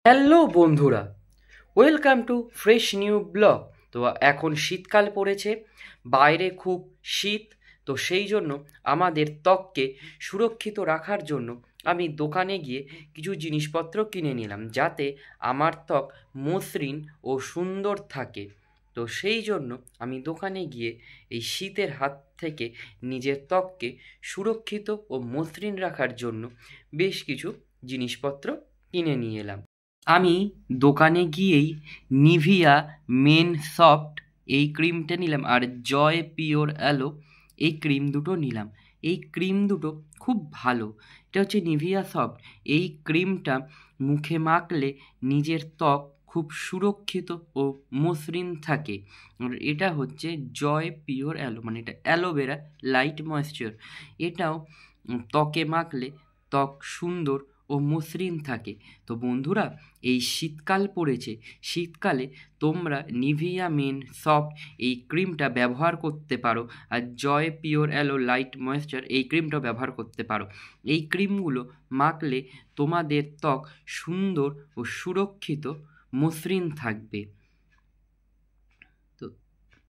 Hello বন্ধুরা, welcome to fresh new blog. তো এখন শীতকাল পড়েছে, বাইরে খুব শীত। তো সেই জন্য আমাদের ত্বককে সুরক্ষিত রাখার জন্য আমি দোকানে গিয়ে কিছু জিনিসপত্র কিনে নিলাম, যাতে আমার ত্বক মসৃণ ও সুন্দর থাকে। তো সেই জন্য আমি দোকানে গিয়ে এই শীতের হাত থেকে নিজের ত্বককে সুরক্ষিত ও মসৃণ রাখার জন্য বেশ কিছু জিনিসপত্র কিনে নিয়ে এলাম। আমি দোকানে গিয়েই নিভিয়া মেন সফট এই ক্রিমটা নিলাম, আর জয় পিওর অ্যালো এই ক্রিম দুটো নিলাম। এই ক্রিম দুটো খুব ভালো। এটা হচ্ছে নিভিয়া সফট। এই ক্রিমটা মুখে মাখলে নিজের ত্বক খুব সুরক্ষিত ও মসৃণ থাকে। আর এটা হচ্ছে জয় পিওর অ্যালো, মানে এটা অ্যালোভেরা লাইট ময়েশ্চার। এটাও ত্বকে মাখলে ত্বক সুন্দর ও মসৃণ থাকে। তো বন্ধুরা, এই শীতকাল পড়েছে, শীতকালে তোমরা নিভিয়া মেন সফট এই ক্রিমটা ব্যবহার করতে পারো, আর জয় পিওর অ্যালো লাইট ময়েশ্চার এই ক্রিমটাও ব্যবহার করতে পারো। এই ক্রিমগুলো মাখলে তোমাদের ত্বক সুন্দর ও সুরক্ষিত মসৃণ থাকবে।